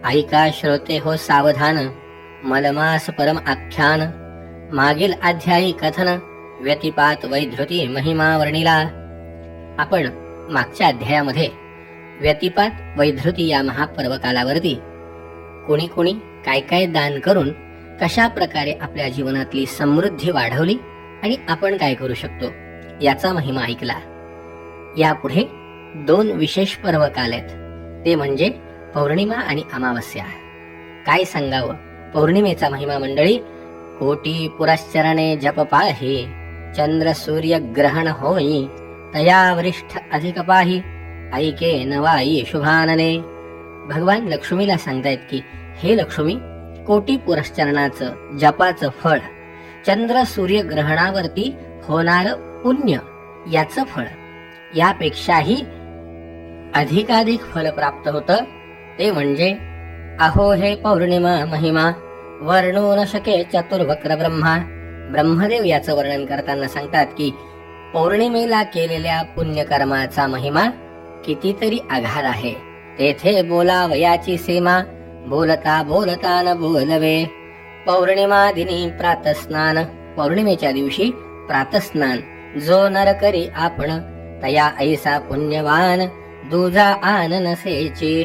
ऐका श्रोते हो सावधान, मलमास परम आख्यान. मागील अध्यायी कथन, व्यतिपात वैधृती महिमा वर्णिला. आपण मागच्या अध्यायामध्ये व्यतिपात वैधृती या महापर्वकालावरती कोणी कोणी काय काय दान करून कशा प्रकारे आपल्या जीवनातली समृद्धी वाढवली आणि आपण काय करू शकतो याचा महिमा ऐकला. यापुढे 2 विशेष पर्वकाल आहेत, ते म्हणजे पौर्णिमा आणि अमावस्या. काय सांगावं पौर्णिमेचा महिमा मंडळी. कोटी पुरश्चरणे जप पाही, चंद्र सूर्य ग्रहण होई, तया वरिष्ठ अधिक पाही, ऐके नवाई शुभानने. भगवान लक्ष्मीला सांगतायत की हे लक्ष्मी, कोटी पुरश्चरणाचं जपाचं फळ, चंद्र सूर्य ग्रहणावरती होणार पुण्य याचं फळ यापेक्षाही अधिकाधिक फल प्राप्त होतं. ते म्हणजे अहो हे पौर्णिमा महिमा, वर्णू न शके चतुर्वक्र ब्रह्मा. ब्रह्मदेव याचं वर्णन करताना सांगतात की पौर्णिमेला केलेल्या पुण्यकर्माचा महिमा कितीतरी अगाध आहे. तेथे बोलावयाची सीमा, बोलता बोलता न बोलवे. पौर्णिमा दिनी प्रातस्नान, पौर्णिमेच्या दिवशी प्रातस्नान जो नर करी आपण, तया ऐसा पुण्यवान दुजा आननसेची.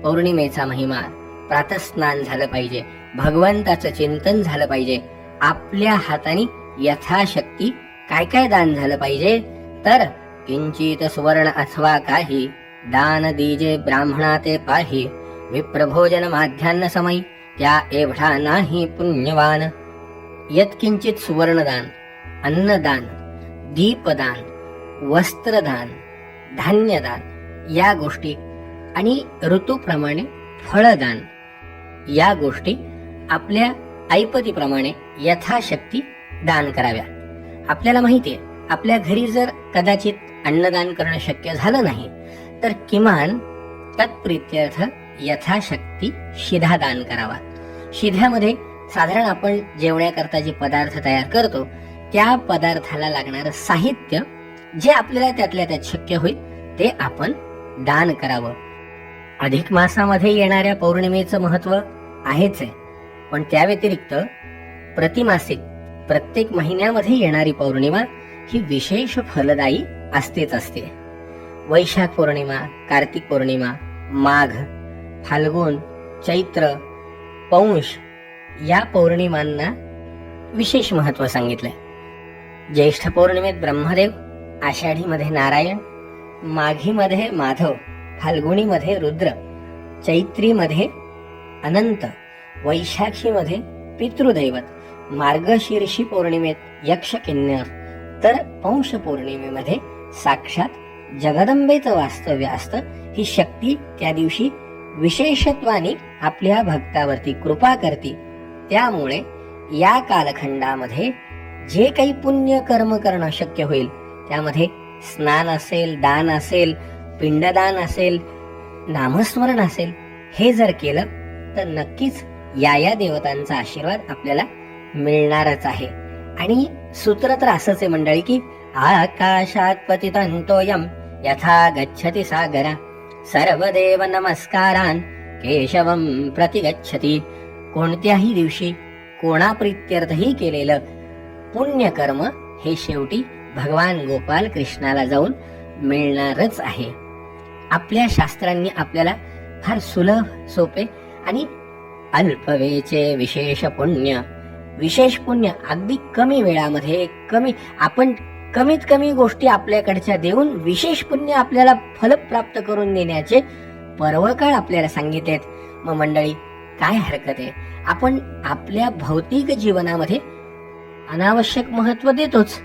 पौर्णिमेचा महिमा, प्रातस्नान झालं पाहिजे, भगवंताचं चिंतन झालं पाहिजे, आपल्या हाताने यथाशक्ती काय काय दान झालं पाहिजे. तर किंचित सुवर्ण अथवा काही दान दीजे ब्राह्मणा ते पाही, विप्रभोजन माध्यान्न समय त्या एवढा नाही पुण्यवान. यत्किंचित सुवर्णदान, अन्नदान, दीपदान, वस्त्रदान, धान्यदान या गोष्टी आणि ऋतूप्रमाणे फळदान या गोष्टी आपल्या ऐपतीप्रमाणे यथाशक्ती दान कराव्या. आपल्याला माहितीये आपल्या घरी जर कदाचित अन्नदान करणं शक्य झालं नाही तर किमान तत्प्रित्यर्थ यथाशक्ती शिधा दान करावा. शिध्यामध्ये साधारण आपण जेवण्याकरता जे पदार्थ तयार करतो त्या पदार्थाला लागणारं साहित्य जे आपल्याला त्यातल्या त्यात शक्य होईल ते आपण दान करावं. अधिक मासामध्ये येणाऱ्या पौर्णिमेचं महत्व आहेच आहे, पण त्या व्यतिरिक्त प्रतिमासिक प्रत्येक महिन्यामध्ये येणारी पौर्णिमा ही विशेष फलदायी असतेच असते. वैशाख पौर्णिमा, कार्तिक पौर्णिमा, माघ, फाल्गुन, चैत्र, पौष या पौर्णिमांना विशेष महत्व सांगितलंय. ज्येष्ठ पौर्णिमेत ब्रह्मदेव, आषाढीमध्ये नारायण, माघीमध्ये माधव, फाल्गुनीमध्ये रुद्र, चैत्रीमध्ये अनंत, वैशाखीमध्ये पितृदैवत, मार्गशीर्षी पौर्णिमेत यक्ष किन्नर, तर पौष पौर्णिमेमध्ये साक्षात जगदंबेचं वास्तव्य असतं. ही शक्ती त्या दिवशी विशेषत्वाने आपल्या भक्तावरती कृपा करते. त्यामुळे या कालखंडामध्ये जे काही पुण्य कर्म करणं शक्य होईल त्यामध्ये स्नान असेल, दान असेल, पिंडदान असेल, नामस्मरण असेल, हे जर केलं तर नक्कीच या देवतांचा आशीर्वाद आपल्याला मिळणारच आहे. आणि सूत्र तर असंच आहे मंडळी की आकाशात पतितंतोयम यथा गच्छति सागरा, सर्वदेव नमस्कारान केशवम प्रतिगच्छति. कोणत्याही दिवशी कोणाप्रित्यर्थही केलेलं पुण्यकर्म हे शेवटी भगवान गोपाल कृष्णाला जाऊन मिळणारच आहे. आपल्या शास्त्रांनी आपल्याला फार सुलभ, सोपे आणि अल्पवेचे विशेष पुण्य, विशेष पुण्य अगदी कमी वेळामध्ये आपण कमीत कमी गोष्टी आपल्याकडच्या देऊन विशेष पुण्य आपल्याला फल प्राप्त करून देण्याचे पर्वकाळ आपल्याला सांगितलेत. मग मंडळी काय हरकत आहे, आपण आपल्या भौतिक जीवनामध्ये अनावश्यक महत्व देतोच,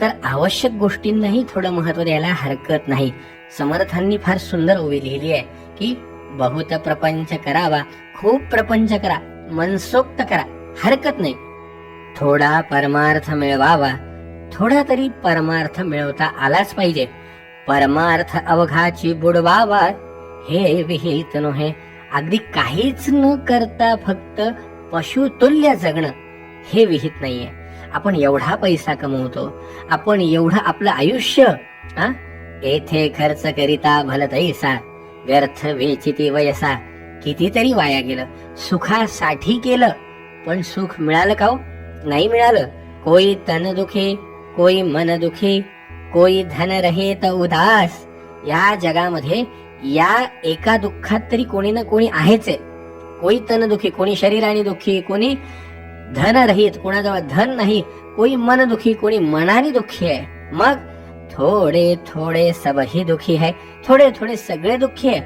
तर आवश्यक गोष्टींनाही थोडं महत्व द्यायला हरकत नाही. समर्थांनी फार सुंदर ओवी लिहिली आहे की बहुत प्रपंच करावा, खूप प्रपंच करा, मनसोक्त करा, हरकत नाही. थोडा परमार्थ मिळवावा, थोडा तरी परमार्थ मिळवता आलाच पाहिजे. परमार्थ अवघाची बुडवावा हे विहित नव्हे. अगदी काहीच न करता फक्त पशुतुल्य जगणं हे विहित नाहीये. आपण एवढा पैसा कमवतो, आपण एवढं आपलं आयुष्य येथे खर्च करिता भलतैसा, व्यर्थ वेचिती वयसा, कितीतरी वाया गेलं. सुखासाठी केलं पण सुख मिळालं का हो? नाही मिळालं. कोई तन दुखे, कोई मन दुखे, कोई धन रहे तर उदास. या जगामध्ये या एका दुःखात तरी कोणी ना कोणी आहेच आहे. कोई तन दुखी, कोणी शरीराने दुःखी, कोणी धन रहित, कोणाजवळ धन नाही, कोई मन दुखी, कोणी मनाने दुःखी आहे. मग थोडे थोडे सबही दुखी है, थोडे थोडे सगळे दुःखी आहे.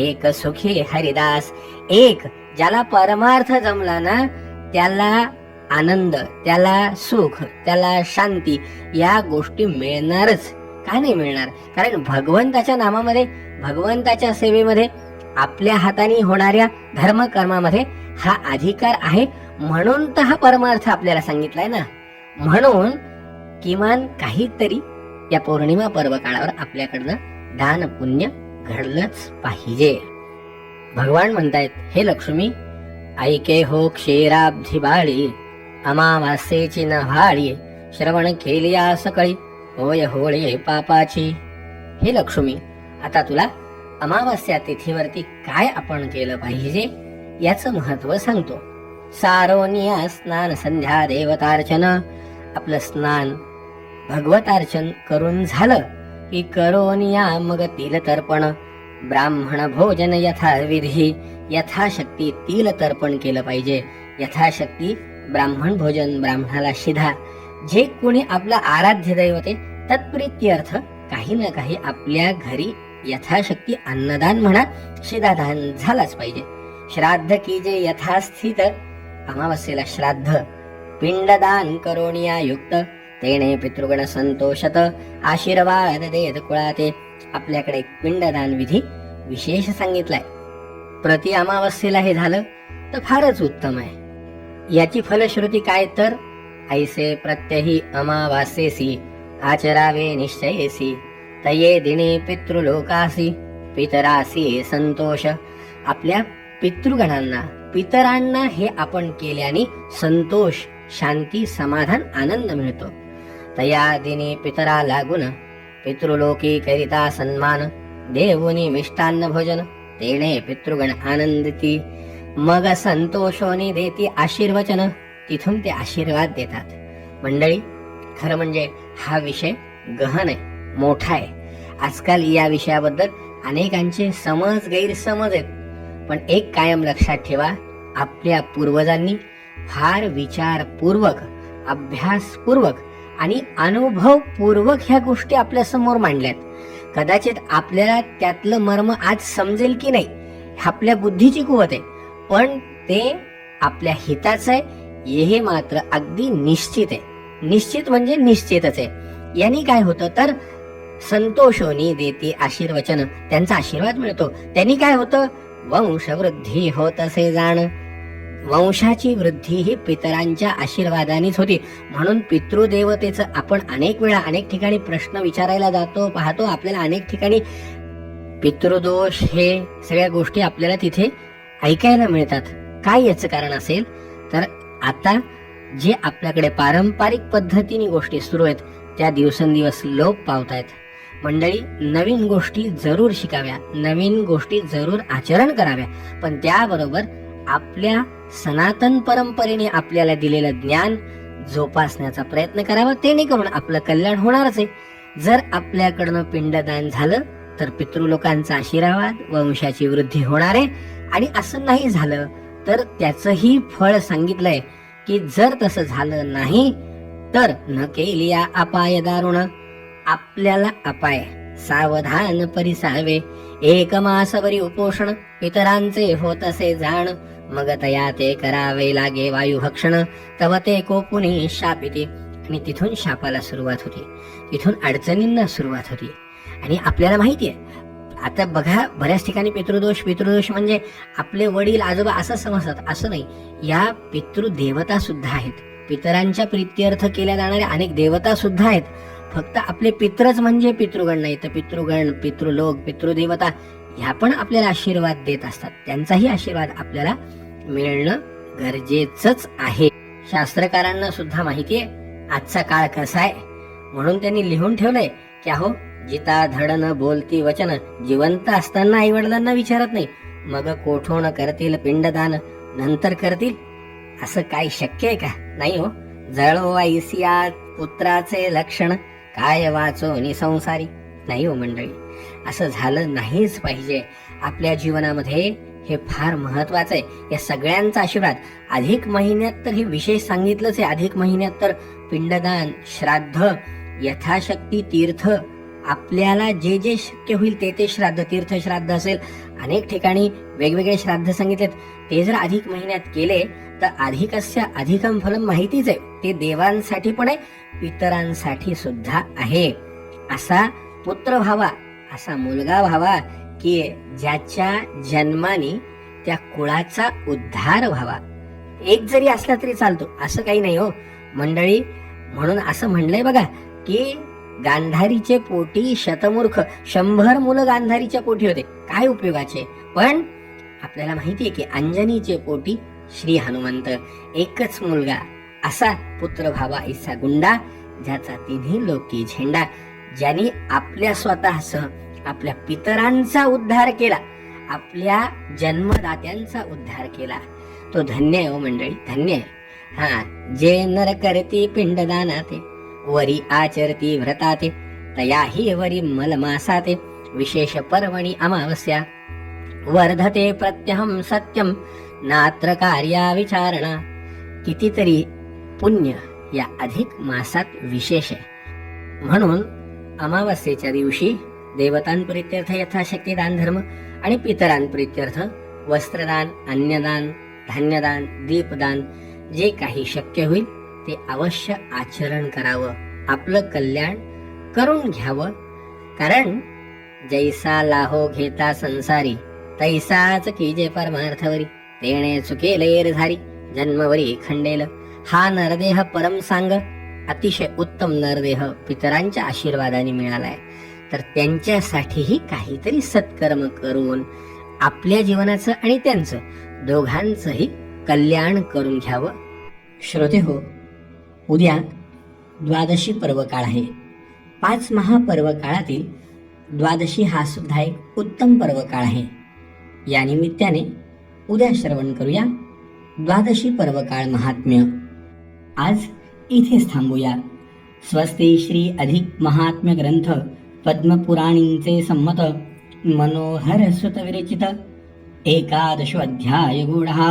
एक सुखी हरिदास. एक ज्याला परमार्थ जमला ना त्याला आनंद, त्याला सुख, त्याला शांती या गोष्टी मिळणारच. का नाही मिळणार? कारण भगवंताच्या नामामध्ये, भगवंताच्या सेवेमध्ये, आपल्या हाताने होणाऱ्या धर्मकर्मामध्ये हा अधिकार आहे. म्हणून तर हा परमार्थ आपल्याला सांगितलाय ना. म्हणून किमान काहीतरी या पौर्णिमा पर्व काळावर आपल्याकडनं दान पुण्य घडलंच पाहिजे. भगवान म्हणतायत, हे लक्ष्मी ऐके हो क्षीराब्धी बाळी, अमावास्येची नव्हाळी, श्रवण केली या सकाळी, होय होळी पापाची. हे लक्ष्मी, आता तुला अमावास्या तिथीवरती काय आपण केलं पाहिजे याचं महत्व सांगतो. सारोनिया स्नान संध्या देवतार्चन. आपलं स्नान भगवतार्चन करून झालं की करोनिया मग तिल तर्पण. ब्राह्मण भोजन यथाविधी. यथाशक्ती तिल तर्पण केलं पाहिजे. यथाशक्ती ब्राह्मण भोजन, ब्राह्मणाला शिधा. जे कोणी आपला आराध्य दैवत आहे तत्प्रित्यर्थ काही ना काही आपल्या घरी यथाशक्ती अन्नदान म्हणा, शिधादान झालाच पाहिजे. श्राद्ध की जे यथास्थित. अमावस्येला श्राद्ध. पिंडदान करोनिया युक्त. तेने पितृगण संतोषत. आशीर्वाद देत कुळाते. आपल्याकडे पिंडदान विधी विशेष सांगितलाय. प्रति अमावस्येला हे झालं तर फारच उत्तम आहे. याची फलश्रुती काय तर, ऐसे प्रत्यही अमावास्येसी आचरावे निश्चयेसी, तये दिने पितृलोकासी पितरासी संतोष. आपल्या पितृगणांना, पितरांना हे आपण केल्याने संतोष, शांती, समाधान, आनंद मिळतो. तया दिनी पितरा लागून पितृलोकी करिता सन्मान. देवुनी मिष्टान्न भोजन तेणे पितृगण आनंदिती. मग संतोषोनी देती आशीर्वचन. तिथून ते आशीर्वाद देतात. मंडळी, खरं म्हणजे हा विषय गहन आहे, मोठा आहे. आजकाल या विषयाबद्दल अनेकांचे समज, गैरसमज आहेत. पण एक कायम लक्षात ठेवा, आपल्या पूर्वजांनी फार विचारपूर्वक, अभ्यासपूर्वक आणि अनुभवपूर्वक ह्या गोष्टी आपल्या समोर मांडल्यात. कदाचित आपल्याला त्यातलं मर्म आज समजेल की नाही, आपल्या बुद्धीची कुवत आहे, पण ते आपल्या हिताचं आहे हे मात्र अगदी निश्चित आहे. निश्चित म्हणजे निश्चितच आहे. यांनी काय होतं तर संतोषोनी देते आशीर्वचन. त्यांचा आशीर्वाद मिळतो. त्यांनी काय होतं, वंशवृद्धी होत असे जाण. वंशाची वृद्धी ही पितरांच्या आशीर्वादानेच होती. म्हणून पितृदेवतेचं आपण अनेक वेळा, अनेक ठिकाणी प्रश्न विचारायला जातो, पाहतो. आपल्याला अनेक ठिकाणी पितृदोष हे सगळ्या गोष्टी आपल्याला तिथे ऐकायला मिळतात. काय याचं कारण असेल तर आता जे आपल्याकडे पारंपरिक पद्धतीने गोष्टी सुरू आहेत त्या दिवसेंदिवस लोप पावत आहेत. मंडळी, नवीन गोष्टी जरूर शिकाव्या, नवीन गोष्टी जरूर आचरण कराव्या, पण त्याबरोबर आपल्या सनातन परंपरेने आपल्याला दिलेलं ज्ञान जोपासण्याचा प्रयत्न करावा. जेणेकरून आपलं कल्याण होणारच आहे. जर आपल्याकडनं पिंडदान झालं तर पितृलोकांचा आशीर्वाद, वंशाची वृद्धी होणार आहे. आणि असं नाही झालं तर त्याचंही फळ सांगितलंय की जर तसं झालं नाही तर न केलिया अपाय दारुण. आपल्याला अपाय सावधान परिसावे. एक मासवरी उपोषण पितरांचे होत असे जाण. मग तया ते करावे लागे वायुभक्षण. तव ते कोपुनी शापिते. आणि तिथून शापाला सुरुवात होती, तिथून अडचणींना सुरुवात होती. आणि आपल्याला माहितीये, आता बघा, बऱ्याच ठिकाणी पितृदोष म्हणजे आपले वडील आजोबा असं समजतात. असं नाही. या पितृदेवता सुद्धा आहेत. पितरांच्या प्रित्यर्थ केल्या जाणाऱ्या अनेक देवता सुद्धा आहेत. फक्त आपले पित्रच म्हणजे पितृगण नाही, तर पितृगण, पितृलोक, पितृदेवता ह्या पण आपल्याला आशीर्वाद देत असतात. त्यांचाही आशीर्वाद आपल्याला मिळणं गरजेचंच आहे. शास्त्रकारांना सुद्धा माहितीये आजचा काळ कसा आहे, म्हणून त्यांनी लिहून ठेवलंय की अहो, जिता धड न बोलती वचन. जिवंत असताना आई वडिलांना विचारत नाही, मग कोठून करतील पिंडदान, नंतर करतील असं काय शक्य आहे का? नाही हो. जळो ऐसिया पुत्राचे लक्षण, काय वाचो निसंसारी. नाही हो मंडळी, असं झालं नाहीच पाहिजे. आपल्या जीवनामध्ये हे फार महत्वाचं आहे. या सगळ्यांचा आशीर्वाद अधिक महिन्यात तर हे विशेष सांगितलंच आहे. अधिक महिन्यात तर पिंडदान, श्राद्ध, यथाशक्ती तीर्थ, आपल्याला जे जे शक्य होईल ते श्राद्ध, तीर्थ श्राद्ध असेल, अनेक ठिकाणी वेगवेगळे श्राद्ध सांगितलेत. ते जर अधिक महिन्यात केले तर अधिकस्य अधिकम फलम माहितीच आहे. ते देवांसाठी पण आहे, पितरांसाठी सुद्धा आहे. असा पुत्र व्हावा, असा मुलगा व्हावा की ज्याच्या जन्माने त्या कुळाचा उद्धार व्हावा. एक जरी असला तरी चालतो, असं काही नाही हो मंडळी. म्हणून असं म्हणलंय बघा की गांधारीचे पोटी शतमूर्ख, 100 मुलं गांधारीच्या पोटी होते, काय उपयोगाचे. पण आपल्याला माहिती आहे की अंजनीचे पोटी श्री हनुमंत, एकच मुलगा, असा पुत्र व्हावा ऐसा गुंडा, ज्याचा तिन्ही लोकी झेंडा. ज्यांनी आपल्या स्वतःसह आपल्या पितरांचा उद्धार केला, आपल्या जन्मदात्यांचा उद्धार केला, तो धन्य आहे हो मंडळी, धन्य आहे. जे नर करती पिंडदानाते, वरी आचरती व्रताते, तयाही वरी मलमासाते, विशेष पर्वणी अमावस्या, वर्धते प्रत्यहम सत्यम, नात्र कार्या विचारणा. कितीतरी पुण्य या अधिक मासात विशेष आहे. म्हणून अमावस्येच्या दिवशी देवतांप्रित्यर्थ यथाशक्ती दान धर्म आणि पितरांप्रित्यर्थ वस्त्रदान, अन्नदान, धान्यदान, दीपदान, जे काही शक्य होईल ते अवश्य आचरण करावं, आपलं कल्याण करून घ्यावं. कारण जैसा लाहो घेता संसारी, तैसाच कीजे परमार्थवरी, तेणे चुकेलेर झारी, जन्मवरी खंडेल. हा नरदेह परम सांग, अतिशय उत्तम नरदेह पितरांच्या आशीर्वादाने मिळालाय. तर त्यांच्यासाठीही काहीतरी सत्कर्म करून आपल्या जीवनाचं आणि त्यांचं दोघांचंही कल्याण करून घ्यावं. श्रोते हो, उद्या द्वादशी पर्व काळ आहे. 5 महापर्व काळातील द्वादशी हा सुद्धा एक उत्तम पर्व काळ आहे. या निमित्ताने उद्या श्रवण करूया द्वादशी पर्व काळ महात्म्य. आज इथेच थांबूया. स्वस्ति श्री अधिक महात्म्य ग्रंथ पद्मपुराणींचे संमत मनोहर सुत विरचित 11 अध्याय गूढा.